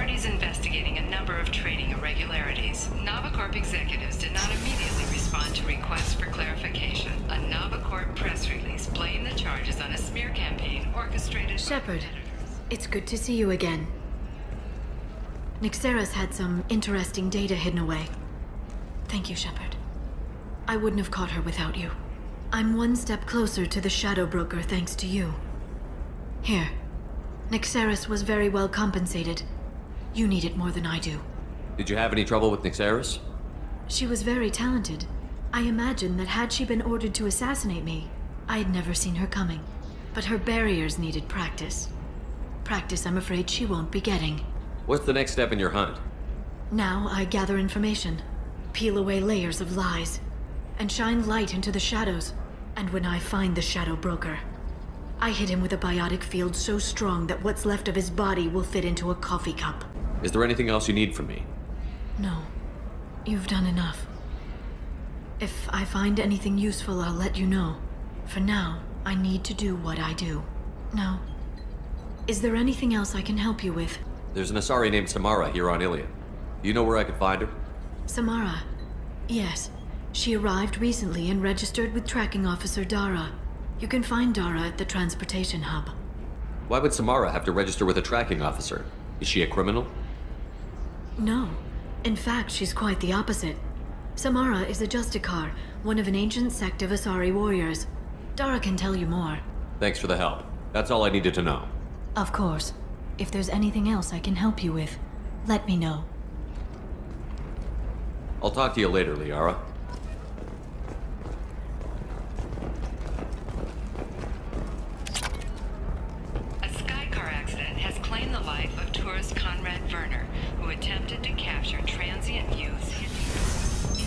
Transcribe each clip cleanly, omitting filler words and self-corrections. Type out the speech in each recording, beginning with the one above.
authorities investigating a number of trading irregularities. Novacorp executives did not immediately respond to requests for clarification. A Novacorp press release blamed the charges on a smear campaign orchestrated Shepard, by competitors. it's good to see you again. Nyxeris had some interesting data hidden away. Thank you, Shepard. I wouldn't have caught her without you. I'm one step closer to the Shadow Broker thanks to you. Here. Nyxeris was very well compensated. You need it more than I do. Did you have any trouble with Nyxeris? She was very talented. I imagine that had she been ordered to assassinate me, I had never seen her coming. But her barriers needed practice. Practice I'm afraid she won't be getting. What's the next step in your hunt? Now I gather information, peel away layers of lies, and shine light into the shadows. And when I find the Shadow Broker, I hit him with a biotic field so strong that what's left of his body will fit into a coffee cup. Is there anything else you need from me? No. You've done enough. If I find anything useful, I'll let you know. For now, I need to do what I do. Now, is there anything else I can help you with? There's an Asari named Samara here on Ilion. Do you know where I could find her? Samara? Yes. She arrived recently and registered with Tracking Officer Dara. You can find Dara at the transportation hub. Why would Samara have to register with a tracking officer? Is she a criminal? No. In fact, she's quite the opposite. Samara is a Justicar, one of an ancient sect of Asari warriors. Dara can tell you more. Thanks for the help. That's all I needed to know. Of course. If there's anything else I can help you with, let me know. I'll talk to you later, Liara. A Skycar accident has claimed the life of tourist Conrad Werner, who attempted to capture transient youths hitting.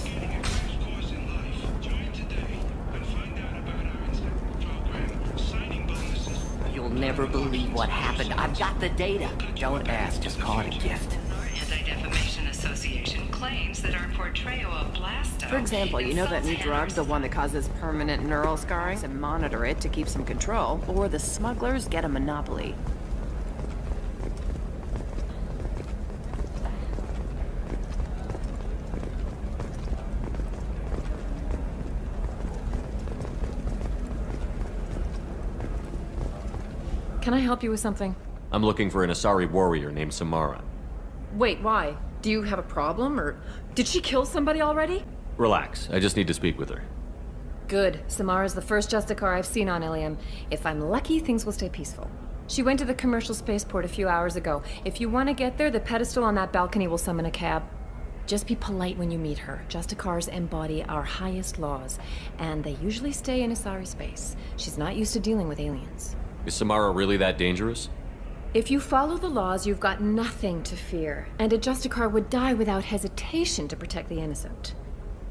Getting a crash course in life. Join today and find out about our incentive program, signing bonuses. You'll never believe what happened. I've got the data. Don't ask, just call it a gift. Our Anti-Defamation Association claims that our portrayal of Blasto... For example, you know that new insults drug, Henry's- the one that causes permanent neural scarring, and monitor it to keep some control, or the smugglers get a monopoly. Can I help you with something? I'm looking for an Asari warrior named Samara. Wait, why? Do you have a problem, or did she kill somebody already? Relax, I just need to speak with her. Good. Samara's the first Justicar I've seen on Ilium. If I'm lucky, things will stay peaceful. She went to the commercial spaceport a few hours ago. If you want to get there, the pedestal on that balcony will summon a cab. Just be polite when you meet her. Justicars embody our highest laws, and they usually stay in Asari space. She's not used to dealing with aliens. Is Samara really that dangerous? If you follow the laws, you've got nothing to fear, and a Justicar would die without hesitation to protect the innocent.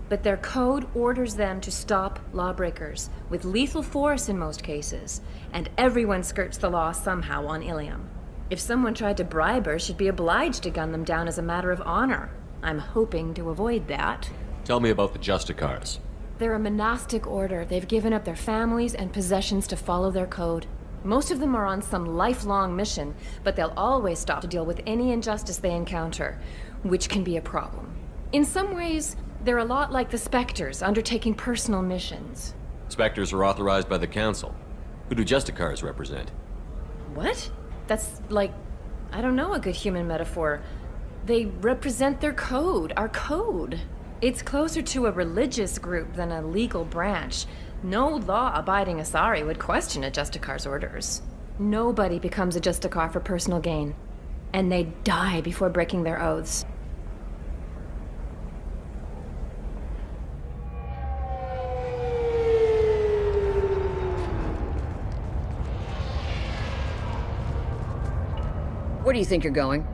But their code orders them to stop lawbreakers, with lethal force in most cases, and everyone skirts the law somehow on Ilium. If someone tried to bribe her, she'd be obliged to gun them down as a matter of honor. I'm hoping to avoid that. Tell me about the Justicars. They're a monastic order. They've given up their families and possessions to follow their code. Most of them are on some lifelong mission, but they'll always stop to deal with any injustice they encounter, which can be a problem. In some ways, they're a lot like the Spectres, undertaking personal missions. Spectres are authorized by the Council. Who do Justicars represent? What? That's like, I don't know, a good human metaphor. They represent their code, our code. It's closer to a religious group than a legal branch. No law-abiding Asari would question a Justicar's orders. Nobody becomes a Justicar for personal gain. And they die before breaking their oaths. Where do you think you're going?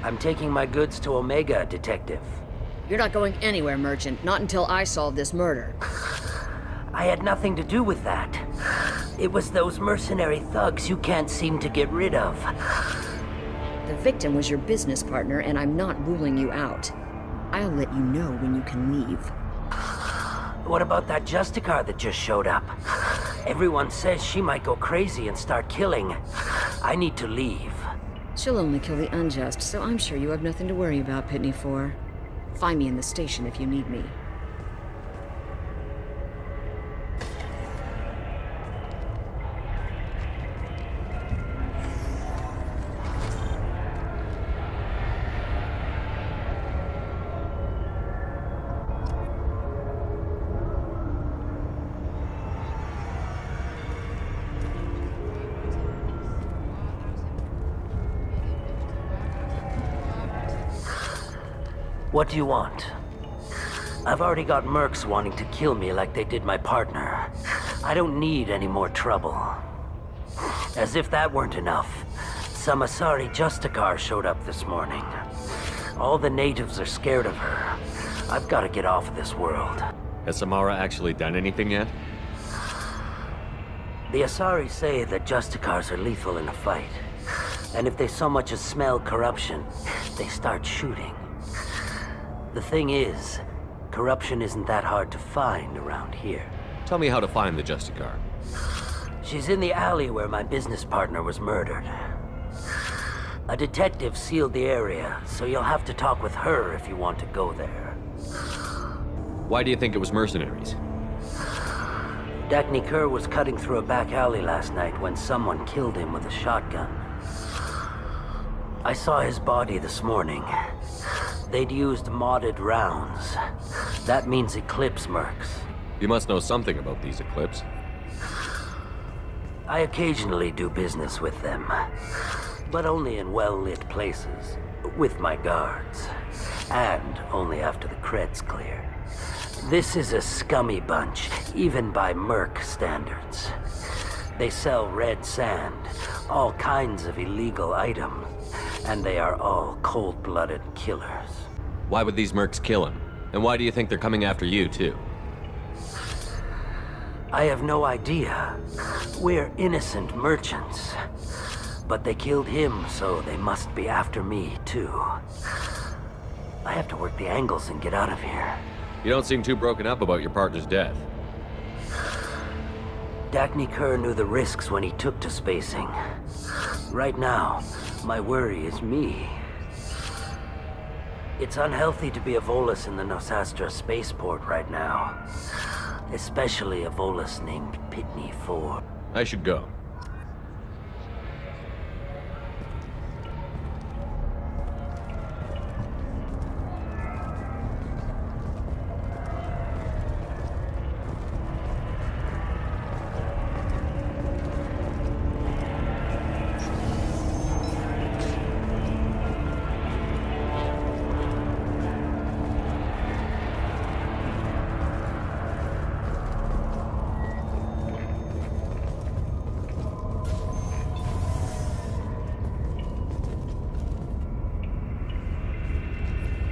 I'm taking my goods to Omega, Detective. You're not going anywhere, Merchant. Not until I solve this murder. I had nothing to do with that. It was those mercenary thugs you can't seem to get rid of. The victim was your business partner, and I'm not ruling you out. I'll let you know when you can leave. What about that Justicar that just showed up? Everyone says she might go crazy and start killing. I need to leave. She'll only kill the unjust, so I'm sure you have nothing to worry about, Pitney 4. Find me in the station if you need me. What do you want? I've already got mercs wanting to kill me like they did my partner. I don't need any more trouble. As if that weren't enough, some Asari Justicar showed up this morning. All the natives are scared of her. I've got to get off of this world. Has Samara actually done anything yet? The Asari say that Justicars are lethal in a fight. And if they so much as smell corruption, they start shooting. The thing is, corruption isn't that hard to find around here. Tell me how to find the Justicar. She's in the alley where my business partner was murdered. A detective sealed the area, so you'll have to talk with her if you want to go there. Why do you think it was mercenaries? Dagny Kerr was cutting through a back alley last night when someone killed him with a shotgun. I saw his body this morning. They'd used modded rounds. That means Eclipse mercs. You must know something about these Eclipse. I occasionally do business with them, but only in well-lit places, with my guards, and only after the creds clear. This is a scummy bunch, even by merc standards. They sell red sand, all kinds of illegal items, and they are all cold-blooded killers. Why would these mercs kill him? And why do you think they're coming after you, too? I have no idea. We're innocent merchants. But they killed him, so they must be after me, too. I have to work the angles and get out of here. You don't seem too broken up about your partner's death. Dagny Kerr knew the risks when he took to spacing. Right now, my worry is me. It's unhealthy to be a Volus in the Nosastra spaceport right now. Especially a Volus named Pitney 4. I should go.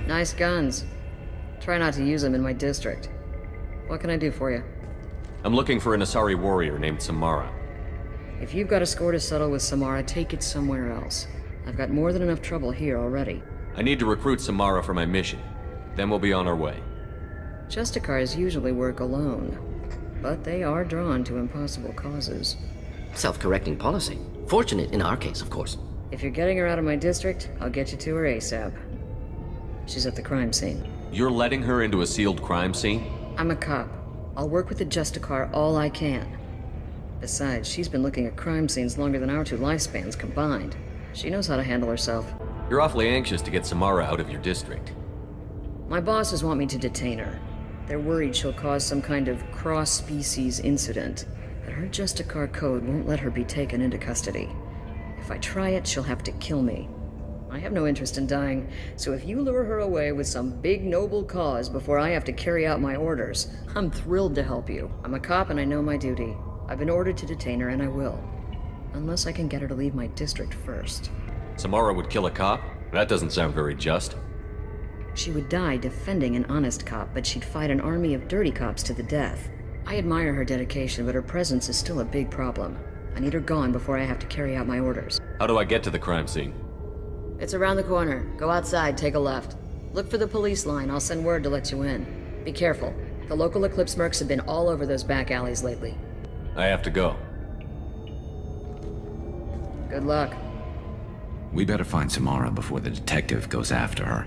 Nice guns. Try not to use them in my district. What can I do for you? I'm looking for an Asari warrior named Samara. If you've got a score to settle with Samara, take it somewhere else. I've got more than enough trouble here already. I need to recruit Samara for my mission. Then we'll be on our way. Justicars usually work alone, but they are drawn to impossible causes. Self-correcting policy. Fortunate in our case, of course. If you're getting her out of my district, I'll get you to her ASAP. She's at the crime scene. You're letting her into a sealed crime scene? I'm a cop. I'll work with the Justicar all I can. Besides, she's been looking at crime scenes longer than our two lifespans combined. She knows how to handle herself. You're awfully anxious to get Samara out of your district. My bosses want me to detain her. They're worried she'll cause some kind of cross-species incident, but her Justicar code won't let her be taken into custody. If I try it, she'll have to kill me. I have no interest in dying, so if you lure her away with some big noble cause before I have to carry out my orders, I'm thrilled to help you. I'm a cop and I know my duty. I've been ordered to detain her and I will. Unless I can get her to leave my district first. Samara would kill a cop? That doesn't sound very just. She would die defending an honest cop, but she'd fight an army of dirty cops to the death. I admire her dedication, but her presence is still a big problem. I need her gone before I have to carry out my orders. How do I get to the crime scene? It's around the corner. Go outside, take a left. Look for the police line. I'll send word to let you in. Be careful. The local Eclipse mercs have been all over those back alleys lately. I have to go. Good luck. We better find Samara before the detective goes after her.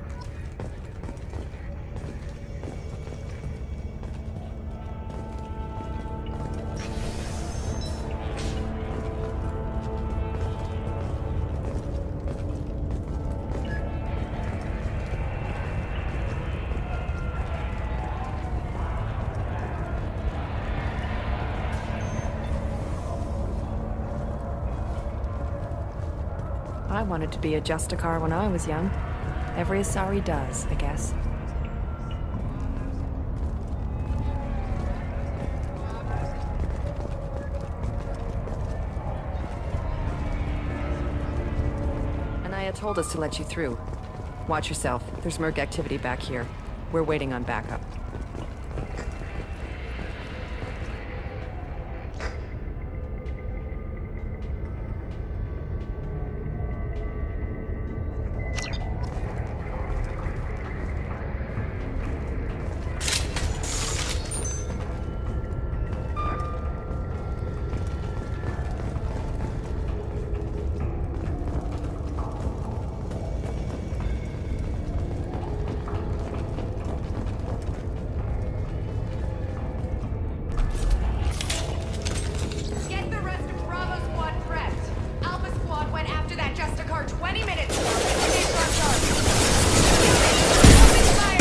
I wanted to be a Justicar when I was young. Every Asari does, I guess. Anaya told us to let you through. Watch yourself. There's Merc activity back here. We're waiting on backup. Get the rest of Bravo Squad prepped. Alpha Squad went after that Justicar 20 minutes ago. Stay front guard. Open fire!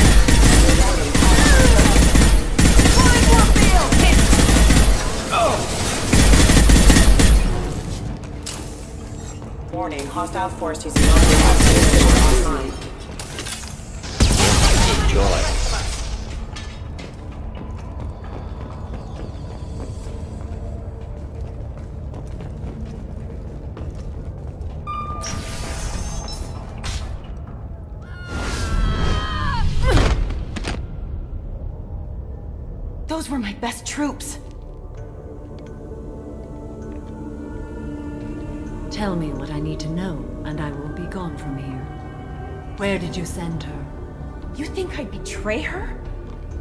Pulling Warfield! Hit! Warning, hostile force using online. Enjoy. Those were my best troops. Tell me what I need to know, and I will be gone from here. Where did you send her? You think I'd betray her?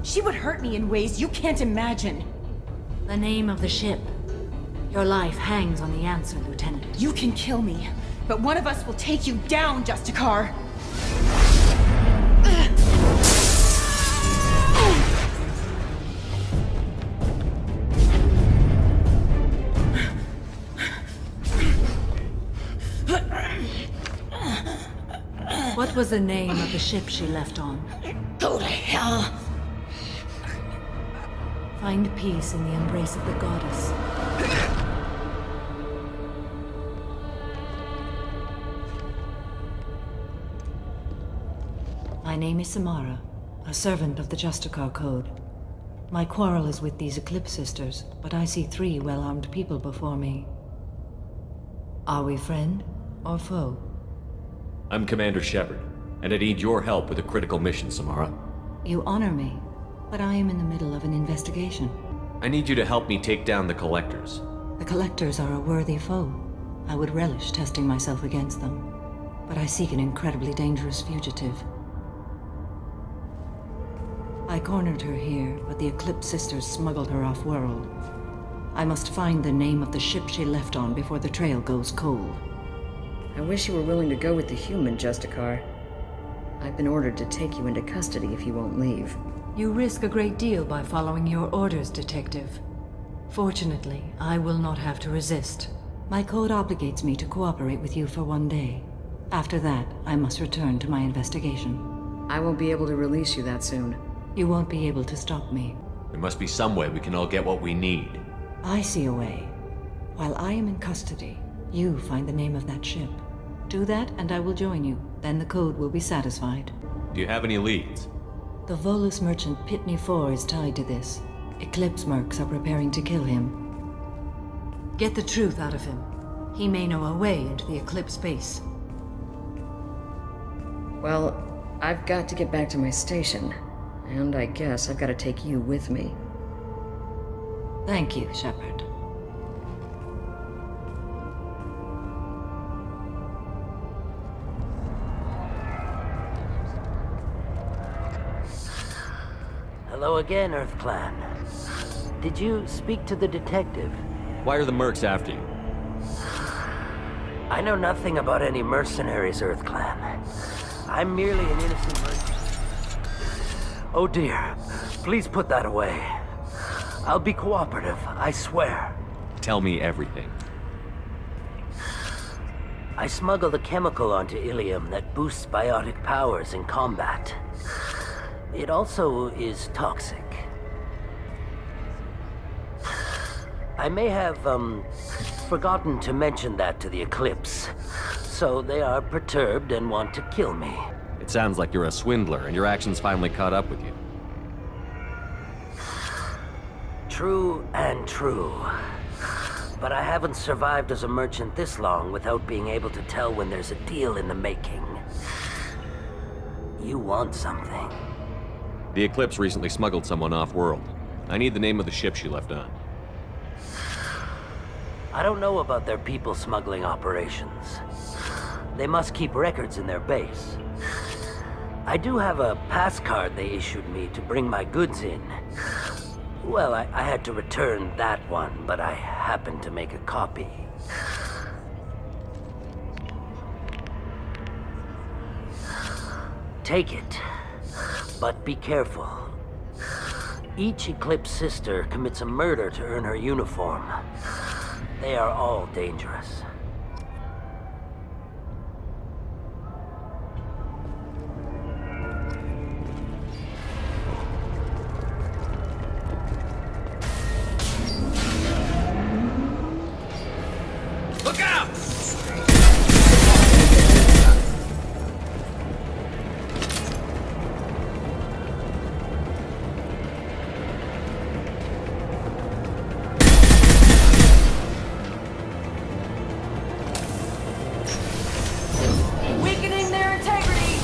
She would hurt me in ways you can't imagine. The name of the ship. Your life hangs on the answer, Lieutenant. You can kill me, but one of us will take you down, Justicar. What was the name of the ship she left on? Go to hell. Find peace in the embrace of the goddess. My name is Samara, a servant of the Justicar Code. My quarrel is with these Eclipse Sisters, but I see 3 well-armed people before me. Are we friend or foe? I'm Commander Shepard, and I need your help with a critical mission, Samara. You honor me, but I am in the middle of an investigation. I need you to help me take down the Collectors. The Collectors are a worthy foe. I would relish testing myself against them, but I seek an incredibly dangerous fugitive. I cornered her here, but the Eclipse Sisters smuggled her off-world. I must find the name of the ship she left on before the trail goes cold. I wish you were willing to go with the human, Justicar. I've been ordered to take you into custody if you won't leave. You risk a great deal by following your orders, Detective. Fortunately, I will not have to resist. My code obligates me to cooperate with you for 1 day. After that, I must return to my investigation. I won't be able to release you that soon. You won't be able to stop me. There must be some way we can all get what we need. I see a way. While I am in custody, you find the name of that ship. Do that, and I will join you. Then the code will be satisfied. Do you have any leads? The Volus merchant Pitney 4 is tied to this. Eclipse mercs are preparing to kill him. Get the truth out of him. He may know a way into the Eclipse base. Well, I've got to get back to my station. And I guess I've got to take you with me. Thank you, Shepard. Hello again, Earth Clan. Did you speak to the detective? Why are the mercs after you? I know nothing about any mercenaries, Earth Clan. I'm merely an innocent merchant. Oh dear, please put that away. I'll be cooperative, I swear. Tell me everything. I smuggled a chemical onto Ilium that boosts biotic powers in combat. It also is toxic. I may have, forgotten to mention that to the Eclipse. So they are perturbed and want to kill me. It sounds like you're a swindler, and your actions finally caught up with you. True and true. But I haven't survived as a merchant this long without being able to tell when there's a deal in the making. You want something. The Eclipse recently smuggled someone off-world. I need the name of the ship she left on. I don't know about their people smuggling operations. They must keep records in their base. I do have a pass card they issued me to bring my goods in. Well, I had to return that one, but I happened to make a copy. Take it, but be careful. Each Eclipse sister commits a murder to earn her uniform. They are all dangerous. Look out! Weakening their integrity!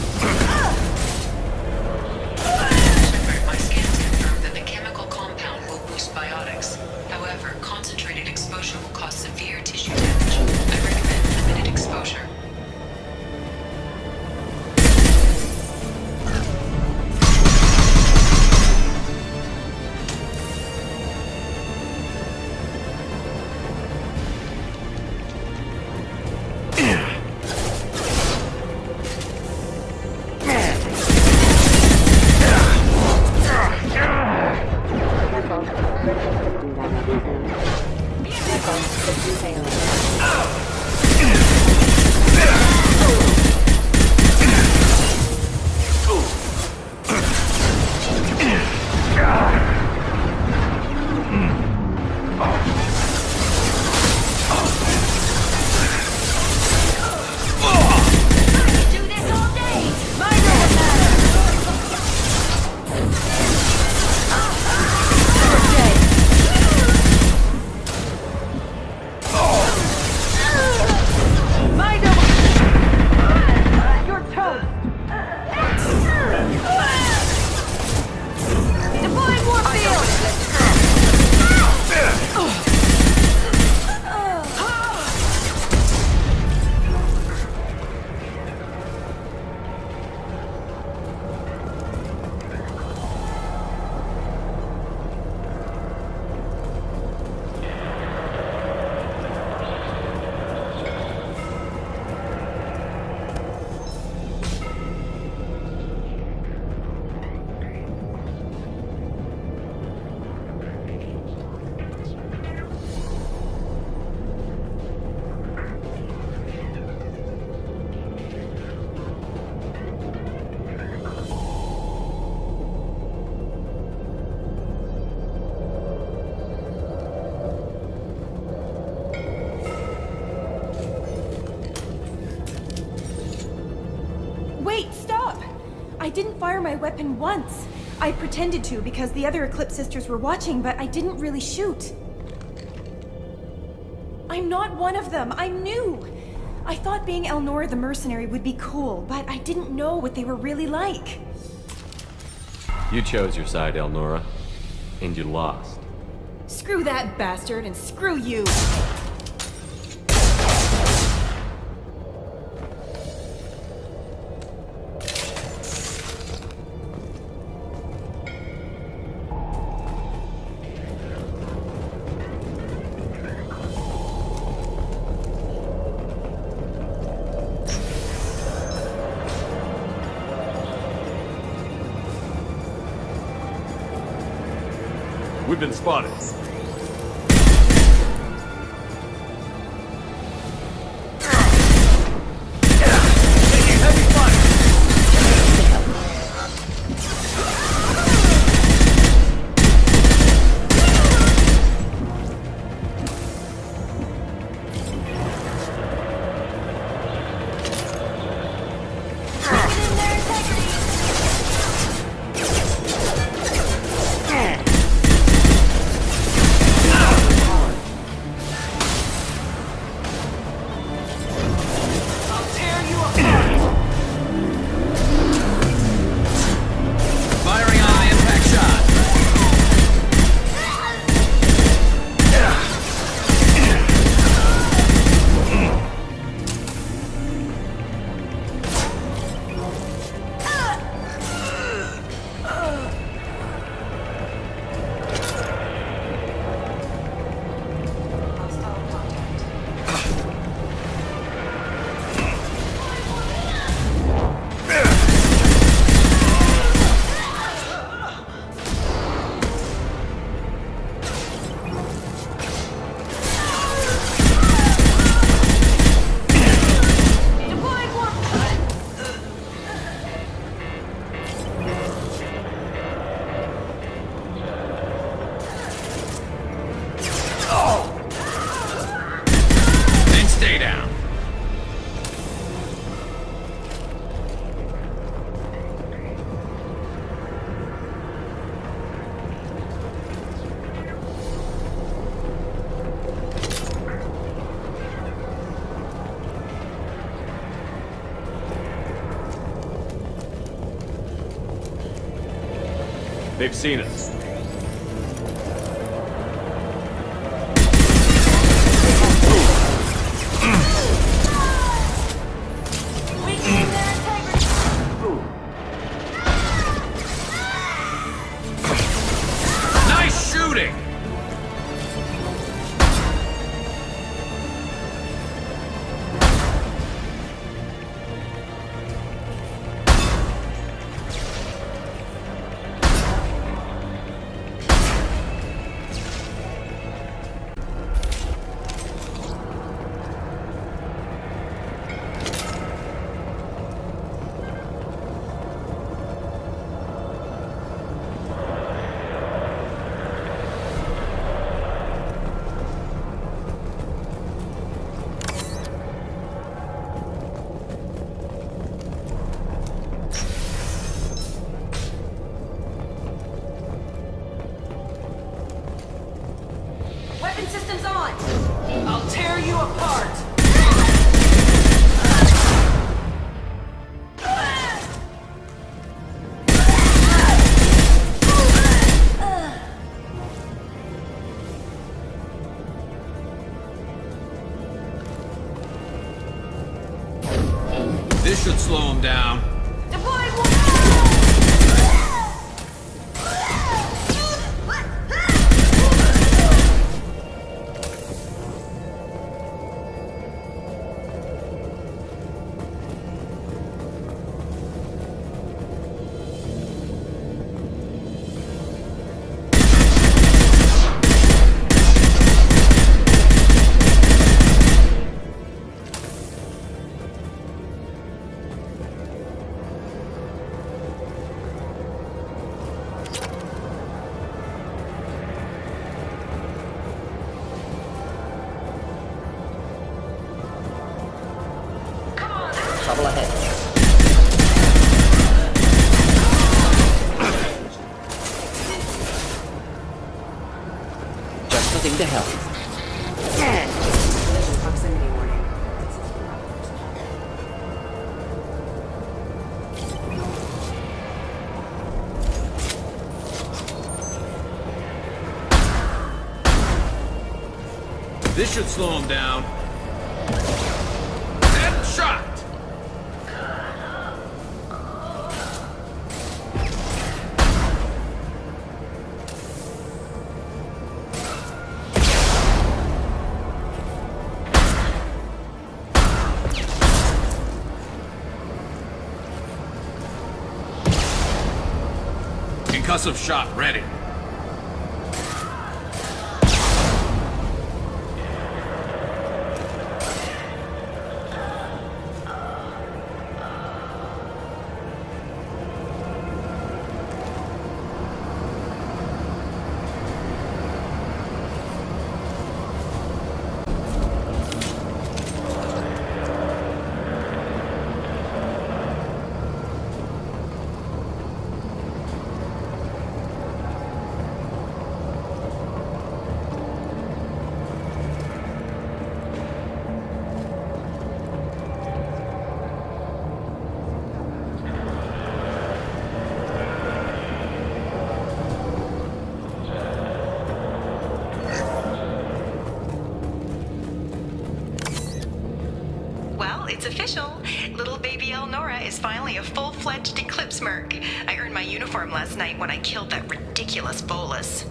My scans confirm that the chemical compound will boost biotics. However, concentrated exposure will cause severe tissue damage. I recommend limited exposure. Wait, stop! I didn't fire my weapon once. I pretended to because the other Eclipse sisters were watching, but I didn't really shoot. I'm not one of them. I'm new. I thought being Elnora the mercenary would be cool, but I didn't know what they were really like. You chose your side, Elnora, and you lost. Screw that bastard and screw you! We've been spotted. They've seen us. Nice shooting! Weapon systems on! I'll tear you apart! This should slow him down. Trouble ahead. Just the thing to help. Proximity warning. This should slow him down. Headshot! Concussive shot ready. it's official. Little baby Elnora is finally a full-fledged Eclipse merc. I earned my uniform last night when I killed that ridiculous Volus.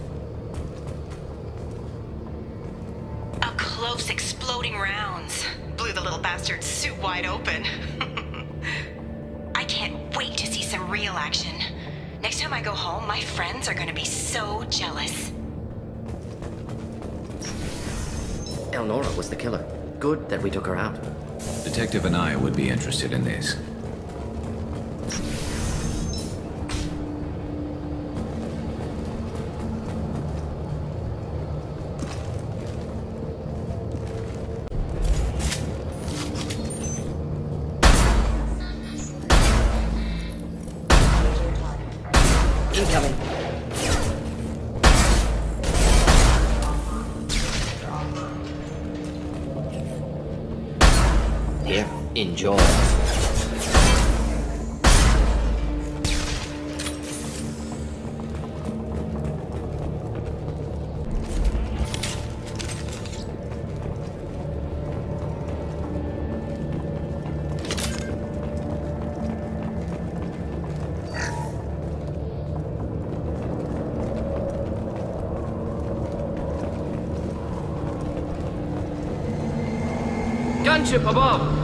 Up close, exploding rounds. Blew the little bastard's suit wide open. I can't wait to see some real action. Next time I go home, my friends are gonna be so jealous. Elnora was the killer. Good that we took her out. Detective Anaya would be interested in this. Incoming. Here, enjoy. Gunship above!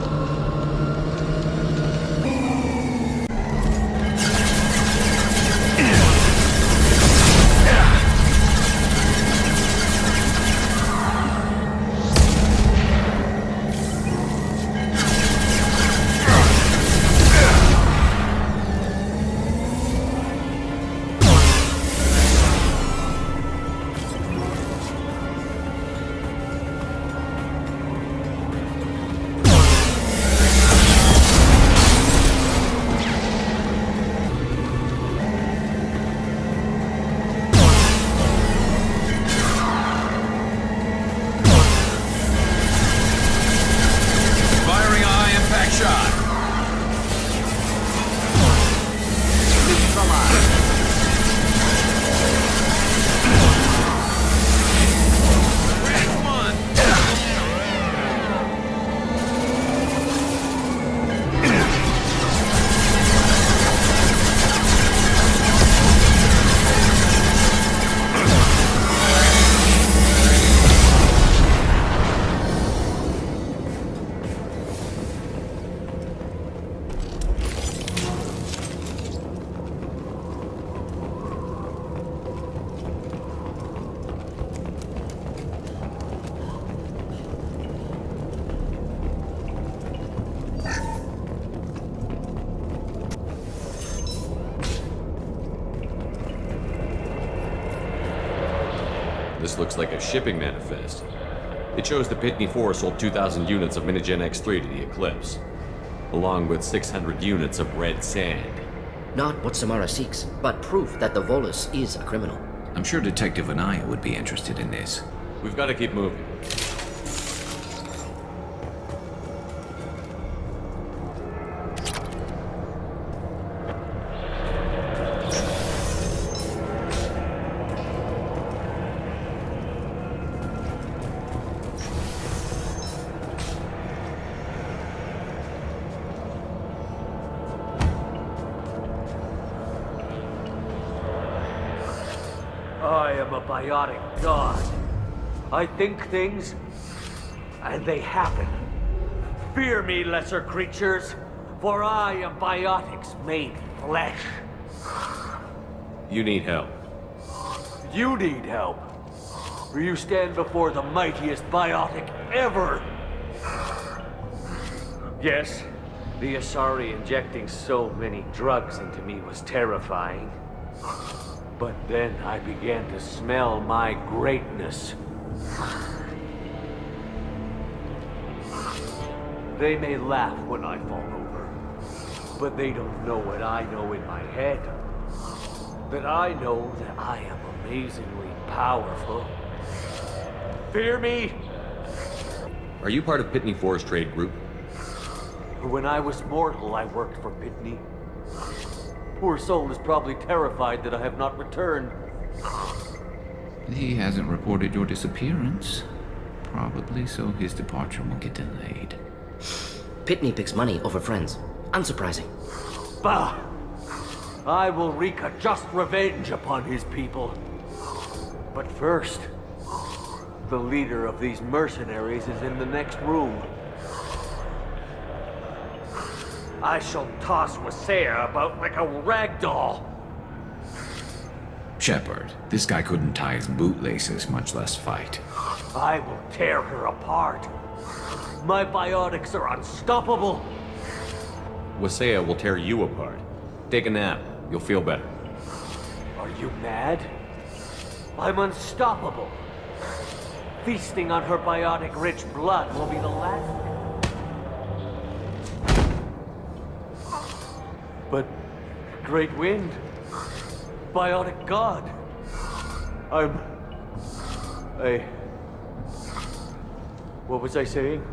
This looks like a shipping manifest. It shows the Pitney 4 sold 2,000 units of Minigen X3 to the Eclipse, along with 600 units of red sand. Not what Samara seeks, but proof that the Volus is a criminal. I'm sure Detective Anaya would be interested in this. We've got to keep moving. I am a biotic god. I think things, and they happen. Fear me, lesser creatures, for I am biotics made flesh. You need help. You need help, for you stand before the mightiest biotic ever. Yes, the Asari injecting so many drugs into me was terrifying. But then I began to smell my greatness. They may laugh when I fall over, but they don't know what I know in my head. That I know that I am amazingly powerful. Fear me? Are you part of Pitney 4's trade group? When I was mortal, I worked for Pitney. Poor soul is probably terrified that I have not returned. He hasn't reported your disappearance. Probably so his departure won't get delayed. Pitney picks money over friends. Unsurprising. Bah! I will wreak a just revenge upon his people. But first, the leader of these mercenaries is in the next room. I shall toss Wasea about like a rag doll. Shepard, this guy couldn't tie his bootlaces, much less fight. I will tear her apart. My biotics are unstoppable. Wasea will tear you apart. Take a nap. You'll feel better. Are you mad? I'm unstoppable. Feasting on her biotic-rich blood will be the last. But Great Wind, Biotic God, what was I saying?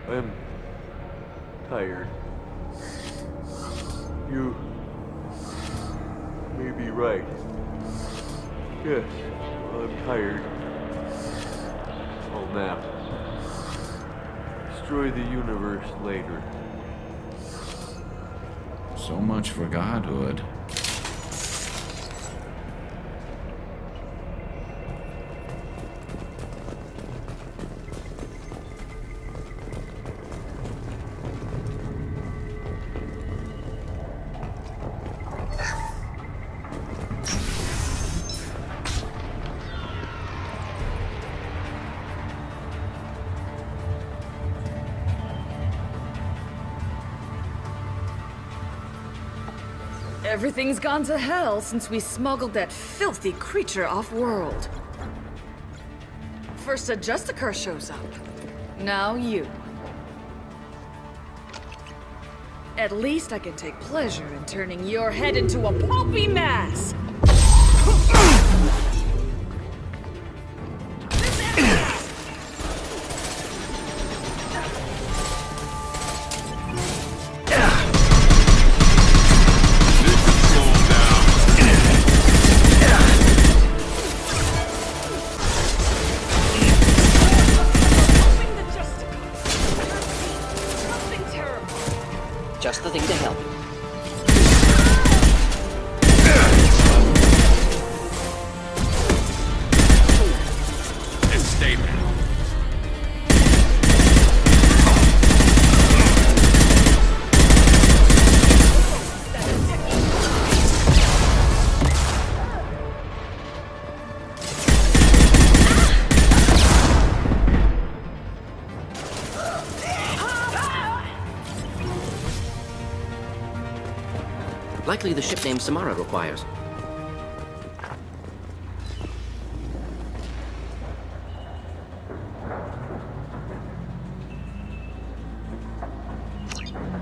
I'm tired. You may be right. Yes, I'm tired. I'll nap. Destroy the universe later. So much for godhood. Everything's gone to hell since we smuggled that filthy creature off-world. First a Justicar shows up. Now you. At least I can take pleasure in turning your head into a pulpy mass! Just the thing to help. Escape. Likely the ship name Samara requires.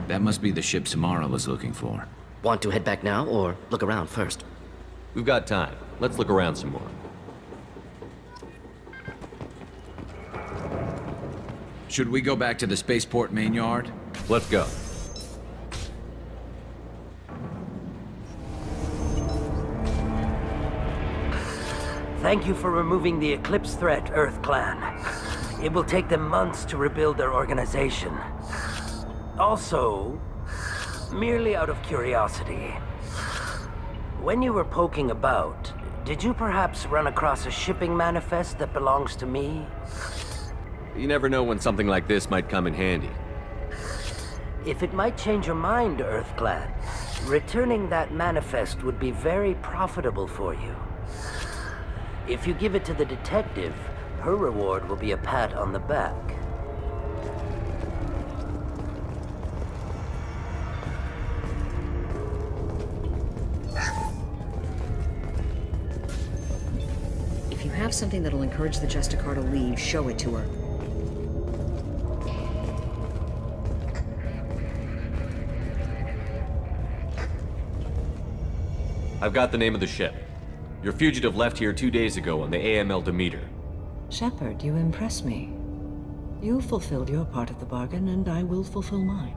That must be the ship Samara was looking for. Want to head back now, or look around first? We've got time. Let's look around some more. Should we go back to the spaceport main yard? Let's go. Thank you for removing the Eclipse threat, Earth Clan. It will take them months to rebuild their organization. Also, merely out of curiosity, when you were poking about, did you perhaps run across a shipping manifest that belongs to me? You never know when something like this might come in handy. If it might change your mind, Earth Clan, returning that manifest would be very profitable for you. If you give it to the detective, her reward will be a pat on the back. If you have something that'll encourage the Justicar to leave, show it to her. I've got the name of the ship. Your fugitive left here 2 days ago on the AML Demeter. Shepard, you impress me. You fulfilled your part of the bargain, and I will fulfill mine.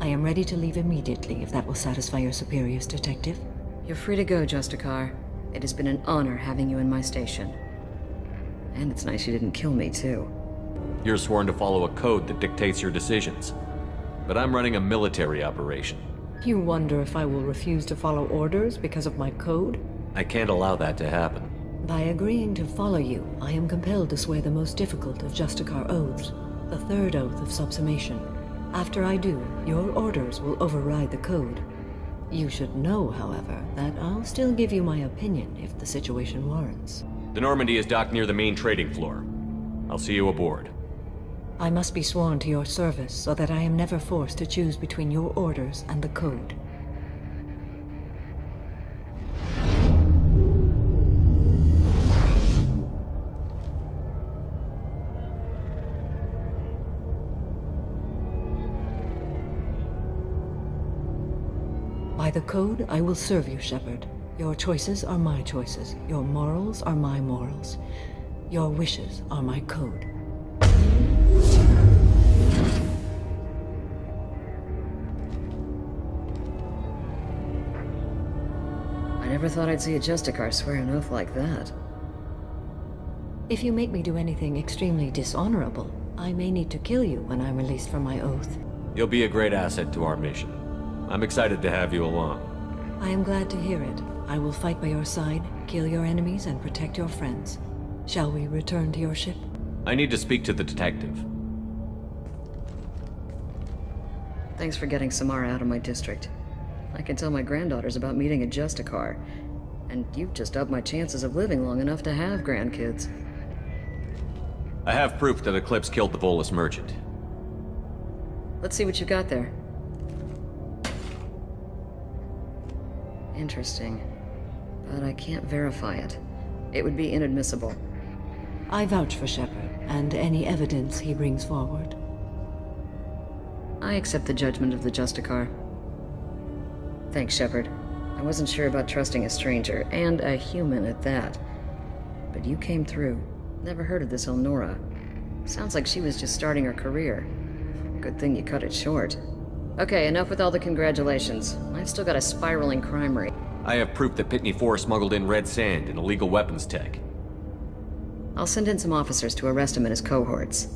I am ready to leave immediately, if that will satisfy your superiors, Detective. You're free to go, Justicar. It has been an honor having you in my station. And it's nice you didn't kill me, too. You're sworn to follow a code that dictates your decisions. But I'm running a military operation. You wonder if I will refuse to follow orders because of my code? I can't allow that to happen. By agreeing to follow you, I am compelled to swear the most difficult of Justicar oaths, the third oath of subsumation. After I do, your orders will override the code. You should know, however, that I'll still give you my opinion if the situation warrants. The Normandy is docked near the main trading floor. I'll see you aboard. I must be sworn to your service so that I am never forced to choose between your orders and the code. By the code, I will serve you, Shepard. Your choices are my choices. Your morals are my morals. Your wishes are my code. I never thought I'd see a Justicar swear an oath like that. If you make me do anything extremely dishonorable, I may need to kill you when I'm released from my oath. You'll be a great asset to our mission. I'm excited to have you along. I am glad to hear it. I will fight by your side, kill your enemies, and protect your friends. Shall we return to your ship? I need to speak to the detective. Thanks for getting Samara out of my district. I can tell my granddaughters about meeting a Justicar. And you've just upped my chances of living long enough to have grandkids. I have proof that Eclipse killed the Volus merchant. Let's see what you got there. Interesting. But I can't verify it. It would be inadmissible. I vouch for Shepard, and any evidence he brings forward. I accept the judgment of the Justicar. Thanks, Shepard. I wasn't sure about trusting a stranger, and a human at that. But you came through. Never heard of this Elnora. Sounds like she was just starting her career. Good thing you cut it short. Okay, enough with all the congratulations. I've still got a spiraling crime rate. I have proof that Pitney 4 smuggled in red sand and illegal weapons tech. I'll send in some officers to arrest him and his cohorts.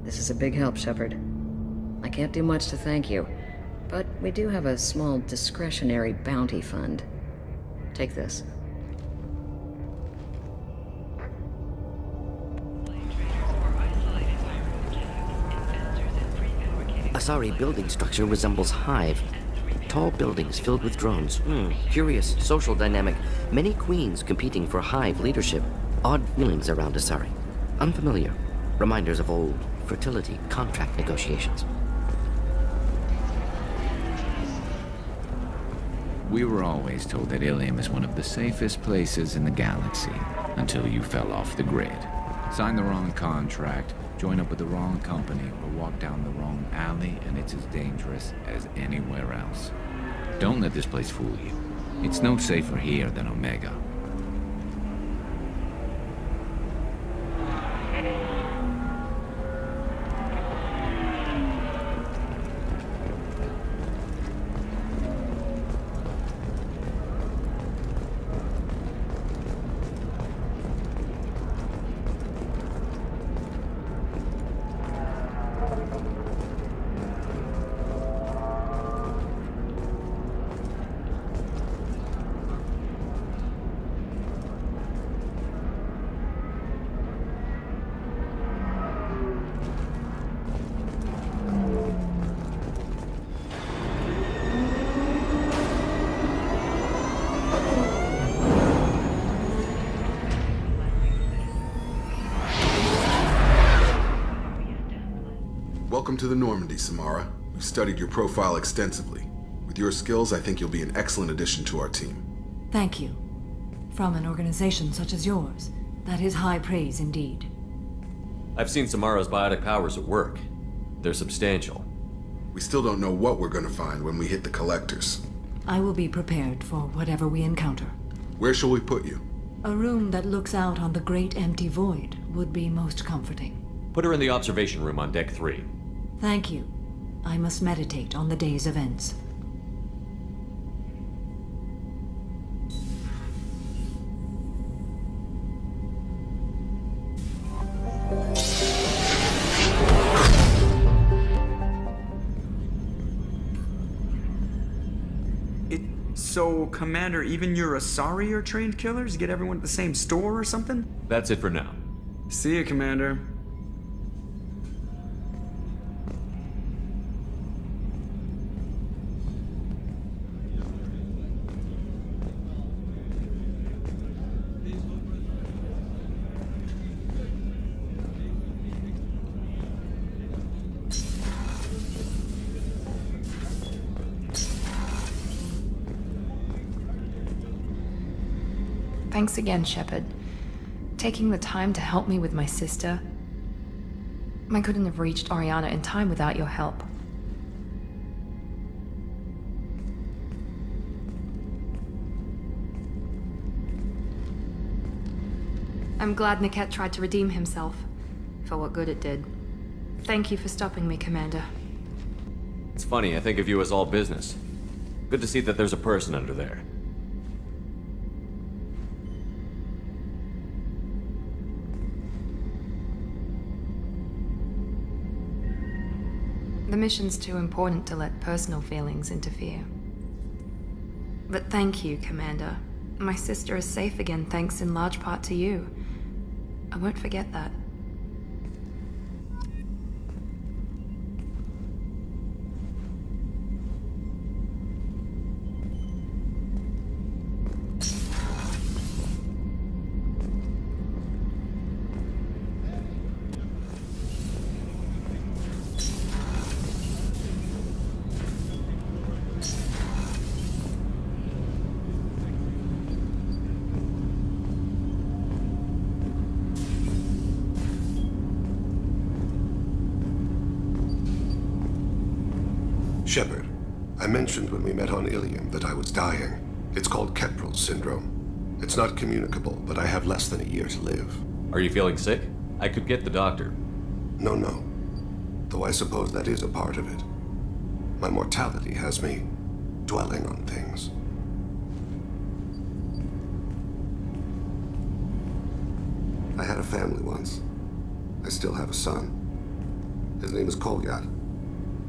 This is a big help, Shepard. I can't do much to thank you, but we do have a small discretionary bounty fund. Take this. Asari building structure resembles Hive. Tall buildings filled with drones. Curious social dynamic. Many queens competing for Hive leadership. Odd feelings around Asari. Unfamiliar. Reminders of old fertility contract negotiations. We were always told that Ilium is one of the safest places in the galaxy, until you fell off the grid. Sign the wrong contract, join up with the wrong company, or walk down the wrong alley, and it's as dangerous as anywhere else. Don't let this place fool you. It's no safer here than Omega. Welcome to the Normandy, Samara. We've studied your profile extensively. With your skills, I think you'll be an excellent addition to our team. Thank you. From an organization such as yours, that is high praise indeed. I've seen Samara's biotic powers at work. They're substantial. We still don't know what we're going to find when we hit the collectors. I will be prepared for whatever we encounter. Where shall we put you? A room that looks out on the great empty void would be most comforting. Put her in the observation room on Deck 3. Thank you. I must meditate on the day's events. So, Commander, even your Asari are trained killers? Get everyone at the same store or something? That's it for now. See ya, Commander. Thanks again, Shepard. Taking the time to help me with my sister. I couldn't have reached Oriana in time without your help. I'm glad Niket tried to redeem himself, for what good it did. Thank you for stopping me, Commander. It's funny, I think of you as all business. Good to see that there's a person under there. The mission's too important to let personal feelings interfere. But thank you, Commander. My sister is safe again thanks in large part to you. I won't forget that. Shepard, I mentioned when we met on Ilium that I was dying. It's called Keprel's syndrome. It's not communicable, but I have less than a year to live. Are you feeling sick? I could get the doctor. No. Though I suppose that is a part of it. My mortality has me dwelling on things. I had a family once. I still have a son. His name is Kolyat.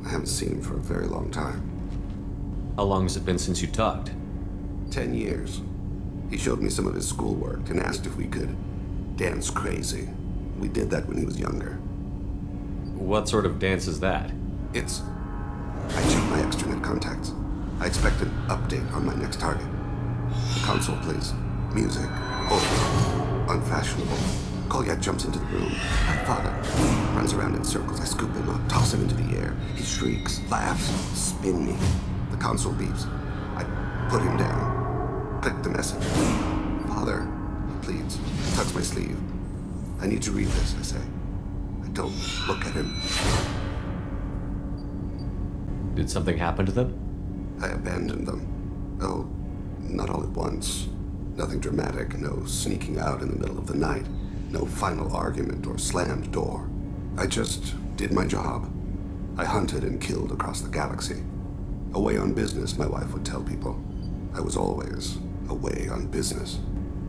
I haven't seen him for a very long time. How long has it been since you talked? 10 years. He showed me some of his schoolwork and asked if we could dance crazy. We did that when he was younger. What sort of dance is that? I checked my extranet contacts. I expect an update on my next target. The console plays music, old, unfashionable. Kolyat jumps into the room. My father runs around in circles. I scoop him up, toss him into the air. He shrieks, laughs, spin me. The console beeps. I put him down. Click the message. Father, he pleads. He tugs my sleeve. I need to read this, I say. I don't look at him. Did something happen to them? I abandoned them. Oh, not all at once. Nothing dramatic, no sneaking out in the middle of the night. No final argument or slammed door. I just did my job. I hunted and killed across the galaxy. Away on business, my wife would tell people. I was always away on business.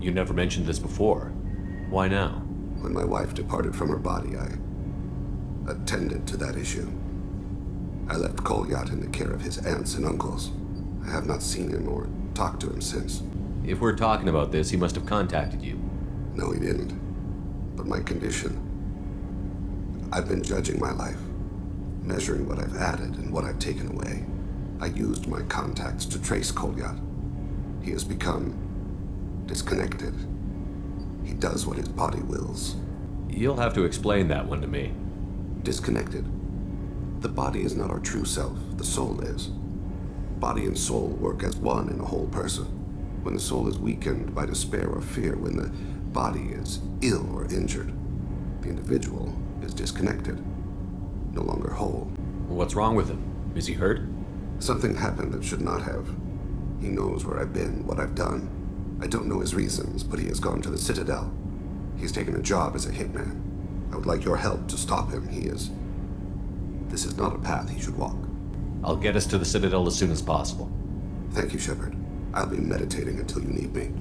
You never mentioned this before. Why now? When my wife departed from her body, I attended to that issue. I left Kolyat in the care of his aunts and uncles. I have not seen him or talked to him since. If we're talking about this, he must have contacted you. No, he didn't. But my condition. I've been judging my life, measuring what I've added and what I've taken away. I used my contacts to trace Kolyat. He has become disconnected. He does what his body wills. You'll have to explain that one to me. Disconnected. The body is not our true self, the soul is. Body and soul work as one in a whole person. When the soul is weakened by despair or fear, when the body is ill or injured, the individual is disconnected, no longer whole. What's wrong with him? Is he hurt? Something happened that should not have. He knows where I've been, what I've done. I don't know his reasons, but he has gone to the Citadel. He's taken a job as a hitman. I would like your help to stop him. This is not a path he should walk. I'll get us to the Citadel as soon as possible. Thank you, Shepard. I'll be meditating until you need me.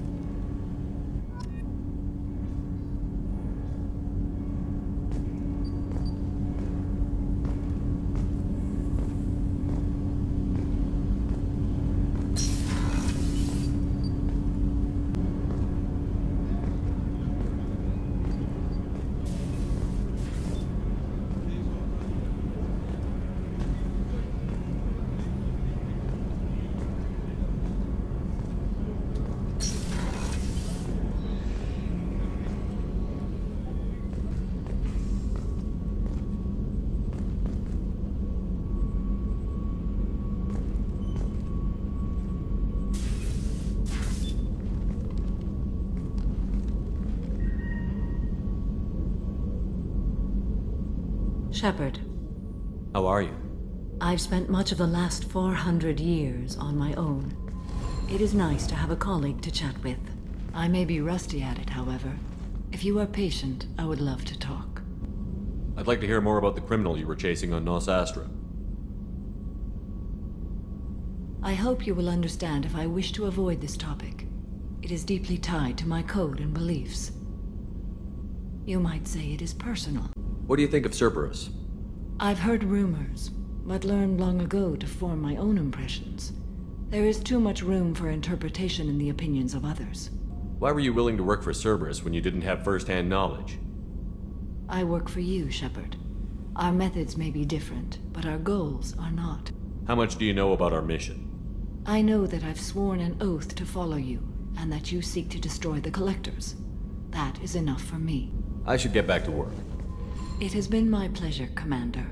Shepard, How are you? I've spent much of the last 400 years on my own. It is nice to have a colleague to chat with. I may be rusty at it, however. If you are patient, I would love to talk. I'd like to hear more about the criminal you were chasing on Nos Astra. I hope you will understand if I wish to avoid this topic. It is deeply tied to my code and beliefs. You might say it is personal. What do you think of Cerberus? I've heard rumors, but learned long ago to form my own impressions. There is too much room for interpretation in the opinions of others. Why were you willing to work for Cerberus when you didn't have first-hand knowledge? I work for you, Shepard. Our methods may be different, but our goals are not. How much do you know about our mission? I know that I've sworn an oath to follow you, and that you seek to destroy the Collectors. That is enough for me. I should get back to work. It has been my pleasure, Commander.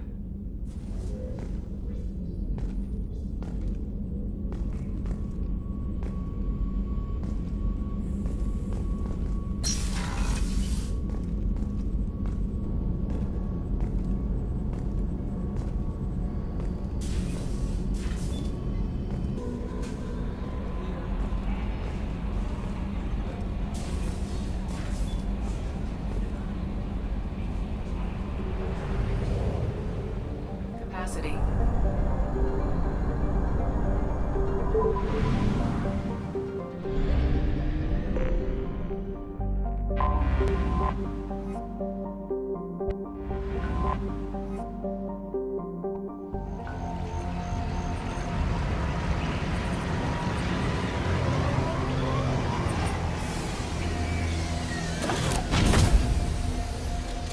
Capacity.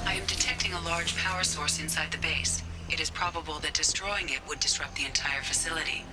I am detecting a large power source inside the base. It is probable that destroying it would disrupt the entire facility.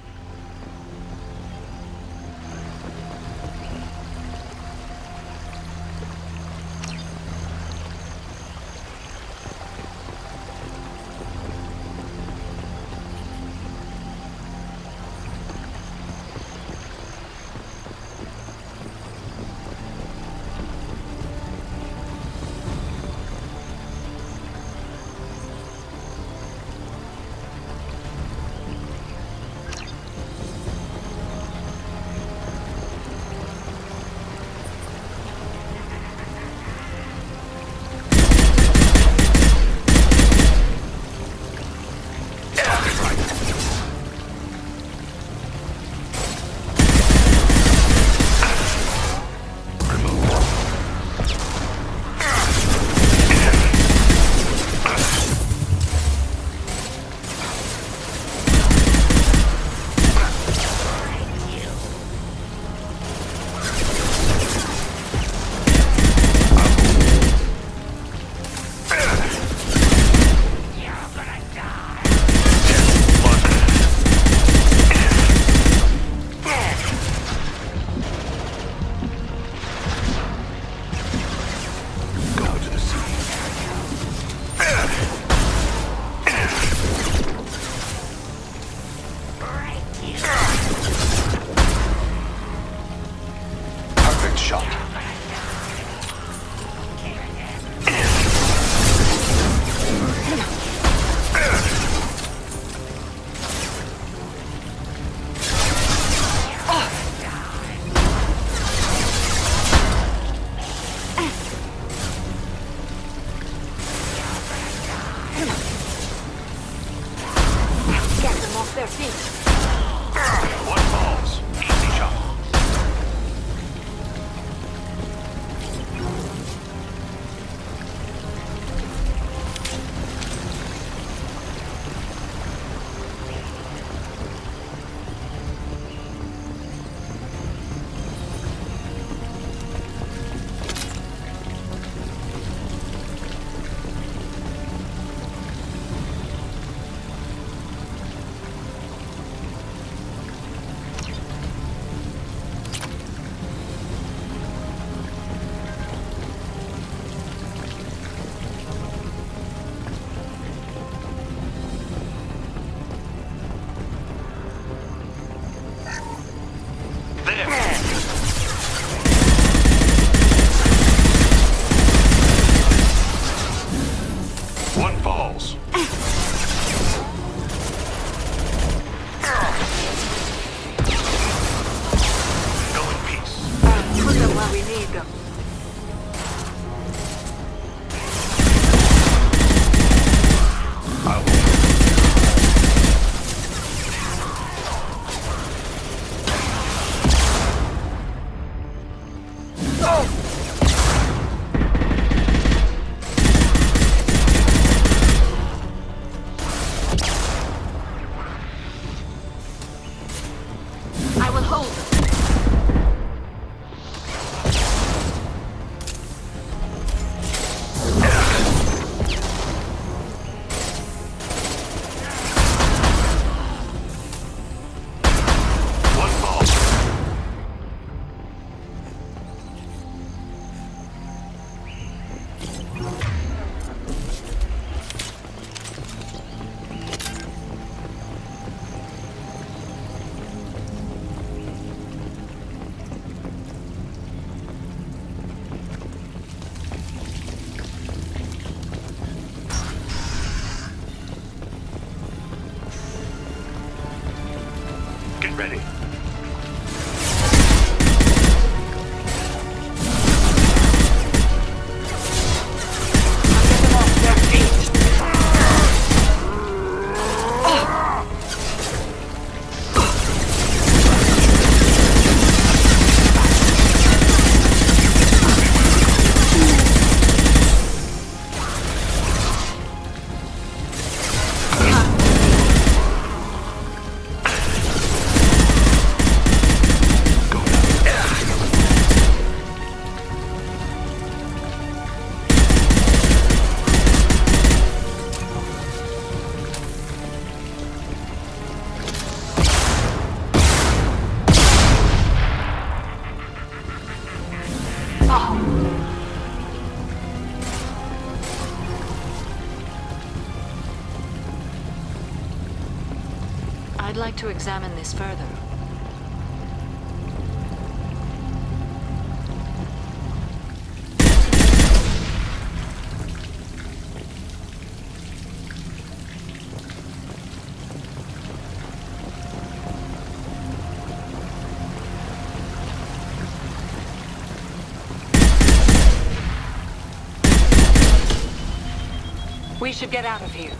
I'd like to examine this further. We should get out of here.